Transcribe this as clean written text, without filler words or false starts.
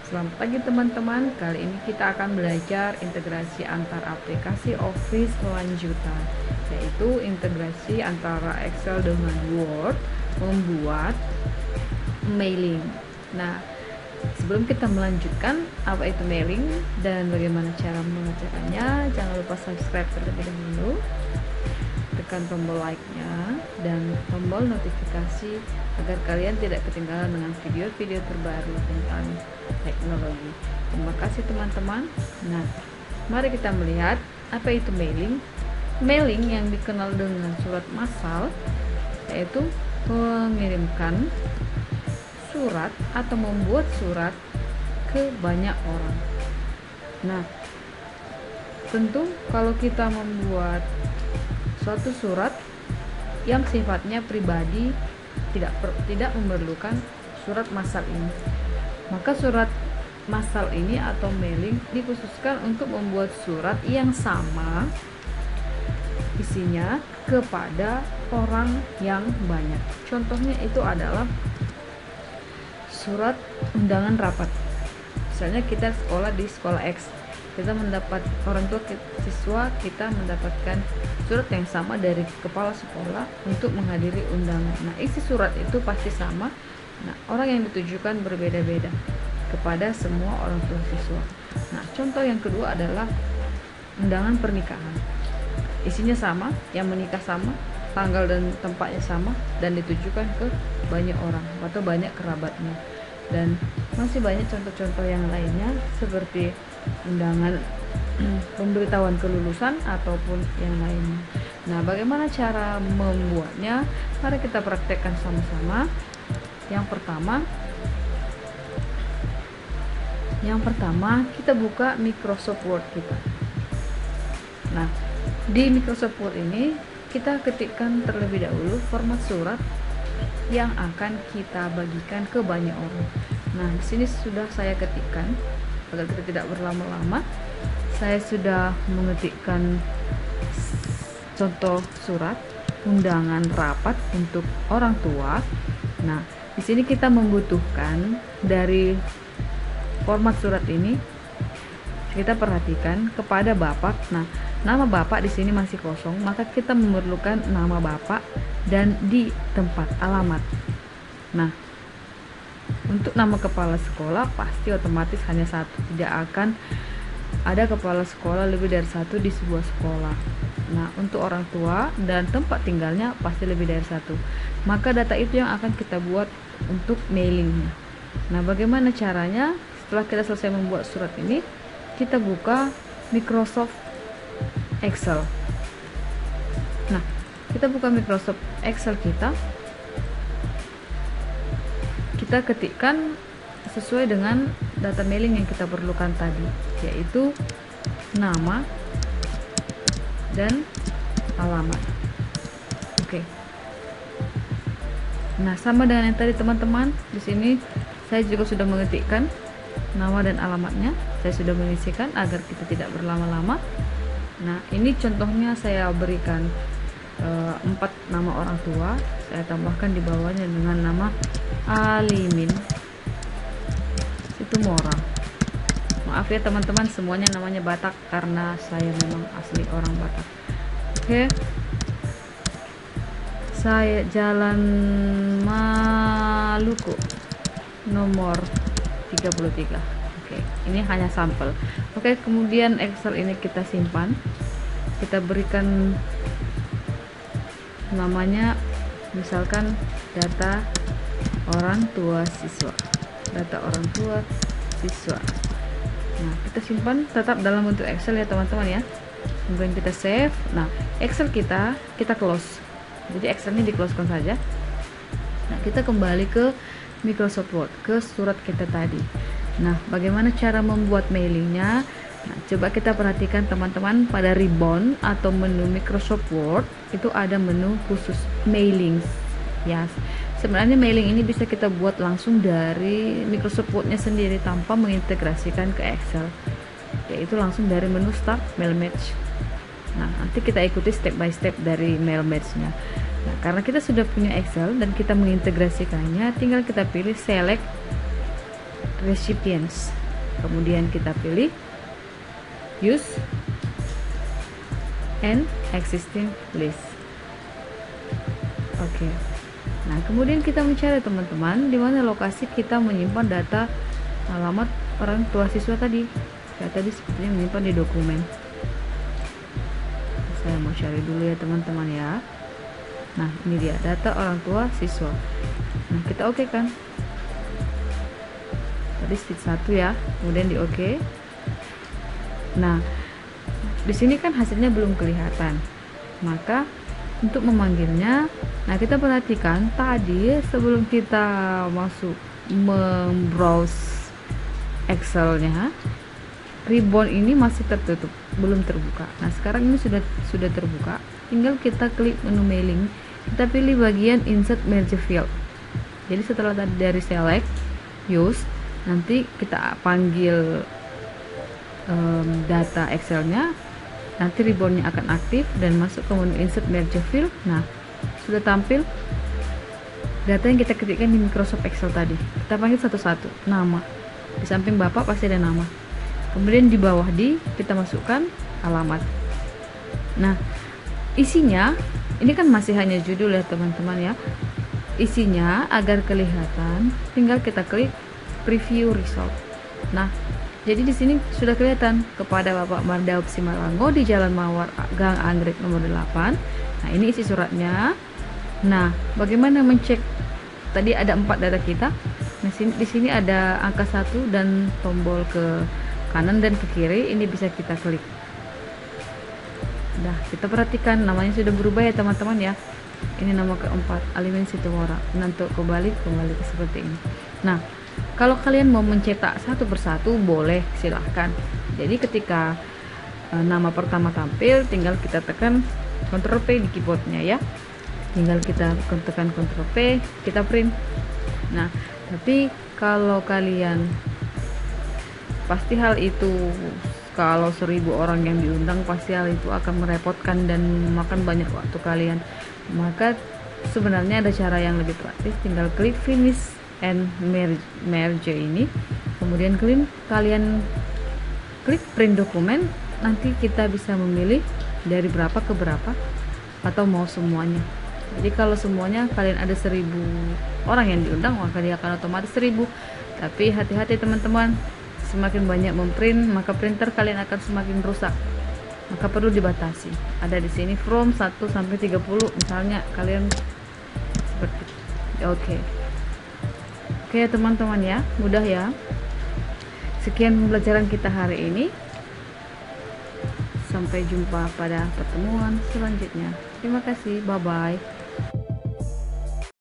Selamat pagi teman-teman. Kali ini kita akan belajar integrasi antar aplikasi Office lanjutan, yaitu integrasi antara Excel dengan Word membuat mailing. Nah, sebelum kita melanjutkan apa itu mailing dan bagaimana cara mengerjakannya, jangan lupa subscribe terlebih dahulu, tekan tombol like-nya dan tombol notifikasi agar kalian tidak ketinggalan dengan video-video terbaru tentang teknologi. Terima kasih teman-teman. Nah, mari kita melihat apa itu mailing. Mailing yang dikenal dengan surat massal, yaitu mengirimkan surat atau membuat surat ke banyak orang. Nah, tentu kalau kita membuat suatu surat yang sifatnya pribadi tidak memerlukan surat massal ini, maka surat massal ini atau mailing dikhususkan untuk membuat surat yang sama isinya kepada orang yang banyak. Contohnya itu adalah surat undangan rapat. Misalnya kita sekolah di sekolah X, kita mendapat orang tua siswa kita mendapatkan surat yang sama dari kepala sekolah untuk menghadiri undangan. Nah, isi surat itu pasti sama. Nah, orang yang ditujukan berbeda-beda kepada semua orang tua siswa. Nah, contoh yang kedua adalah undangan pernikahan. Isinya sama, yang menikah sama, tanggal dan tempatnya sama, dan ditujukan ke banyak orang atau banyak kerabatnya. Dan masih banyak contoh-contoh yang lainnya seperti undangan pemberitahuan kelulusan ataupun yang lainnya. Nah, bagaimana cara membuatnya? Mari kita praktekkan sama-sama. Yang pertama kita buka Microsoft Word kita. Nah, di Microsoft Word ini kita ketikkan terlebih dahulu format surat yang akan kita bagikan ke banyak orang. Nah, di sini sudah saya ketikkan agar kita tidak berlama-lama. Saya sudah mengetikkan contoh surat undangan rapat untuk orang tua. Nah, di sini kita membutuhkan dari format surat ini, kita perhatikan kepada Bapak. Nah, nama Bapak di sini masih kosong, maka kita memerlukan nama Bapak dan di tempat alamat. Nah, untuk nama kepala sekolah pasti otomatis hanya satu, tidak akan ada kepala sekolah lebih dari satu di sebuah sekolah. Nah, untuk orang tua dan tempat tinggalnya pasti lebih dari satu. Maka data itu yang akan kita buat untuk mailingnya. Nah, bagaimana caranya? Setelah kita selesai membuat surat ini, kita buka Microsoft Excel. Nah, kita buka Microsoft Excel kita ketikkan sesuai dengan data mailing yang kita perlukan tadi, yaitu nama dan alamat. Oke. Nah, sama dengan yang tadi teman-teman, di sini saya juga sudah mengetikkan nama dan alamatnya. Saya sudah mengisikan agar kita tidak berlama-lama. Nah, ini contohnya saya berikan 4 nama orang tua, saya tambahkan di bawahnya dengan nama Alimin Situmorang. Maaf ya teman-teman, semuanya namanya Batak karena saya memang asli orang Batak. Oke. Saya Jalan Maluku nomor 33. Oke, ini hanya sampel. Oke, kemudian Excel ini kita simpan. Kita berikan namanya misalkan data orang tua siswa. Nah, kita simpan tetap dalam bentuk Excel ya teman-teman ya. Kemudian kita save. Nah, Excel kita close. Jadi Excel ini di closekan saja. Nah, kita kembali ke Microsoft Word, ke surat kita tadi. Nah, bagaimana cara membuat mailingnya? Nah, coba kita perhatikan teman-teman, pada ribbon atau menu Microsoft Word itu ada menu khusus mailing. Ya, sebenarnya mailing ini bisa kita buat langsung dari Microsoft Word-nya sendiri tanpa mengintegrasikan ke Excel, yaitu langsung dari menu Start Mail Match. Nah, nanti kita ikuti step by step dari mail match-nya. Nah, karena kita sudah punya Excel dan kita mengintegrasikannya, tinggal kita pilih select recipients. Kemudian kita pilih use and existing list. Oke. Nah, kemudian kita mencari teman-teman di mana lokasi kita menyimpan data alamat orang tua siswa tadi. Kayak tadi sepertinya menyimpan di dokumen. Saya mau cari dulu ya teman-teman ya. Nah, ini dia data orang tua siswa. Nah, kita oke kan? Tadi sheet 1 ya, kemudian di oke. Nah, di sini kan hasilnya belum kelihatan. Maka untuk memanggilnya, nah kita perhatikan tadi sebelum kita masuk membrowse Excelnya, ribbon ini masih tertutup, belum terbuka. Nah, sekarang ini sudah terbuka. Tinggal kita klik menu mailing, kita pilih bagian insert merge field. Jadi setelah tadi dari select use, nanti kita panggil data Excelnya, nanti ribbonnya akan aktif dan masuk ke menu insert merge field. Nah, sudah tampil data yang kita ketikkan di Microsoft Excel tadi. Kita panggil satu-satu. Nama, di samping bapak pasti ada nama, kemudian di bawah kita masukkan alamat. Nah, isinya ini kan masih hanya judul ya teman-teman ya. Isinya agar kelihatan, tinggal kita klik preview result. Nah, jadi di sini sudah kelihatan kepada Bapak Mardaup Simalango di Jalan Mawar Gang Anggrek nomor 8. Nah, ini isi suratnya. Nah, bagaimana mencek? Tadi ada 4 data kita. Nah, di sini ada angka 1 dan tombol ke kanan dan ke kiri. Ini bisa kita klik. Nah, kita perhatikan namanya sudah berubah ya teman-teman ya. Ini nama keempat, Alimin Situmorang. Nah, untuk kembali seperti ini. Nah, kalau kalian mau mencetak satu persatu boleh, silahkan. Jadi ketika nama pertama tampil, tinggal kita tekan Ctrl P di keyboardnya ya. Tinggal kita tekan Ctrl P, kita print. Nah, tapi kalau kalian pasti hal itu, kalau 1000 orang yang diundang, pasti hal itu akan merepotkan dan memakan banyak waktu kalian. Maka sebenarnya ada cara yang lebih praktis, tinggal klik finish and merge ini, kemudian kalian klik print dokumen. Nanti kita bisa memilih dari berapa ke berapa atau mau semuanya. Jadi kalau semuanya kalian ada 1000 orang yang diundang, maka dia akan otomatis 1000. Tapi hati-hati teman-teman, semakin banyak memprint, maka printer kalian akan semakin rusak. Maka perlu dibatasi. Ada di sini from 1 sampai 30 misalnya, kalian seperti oke. Oke teman-teman ya, mudah ya. Sekian pembelajaran kita hari ini. Sampai jumpa pada pertemuan selanjutnya. Terima kasih, bye bye.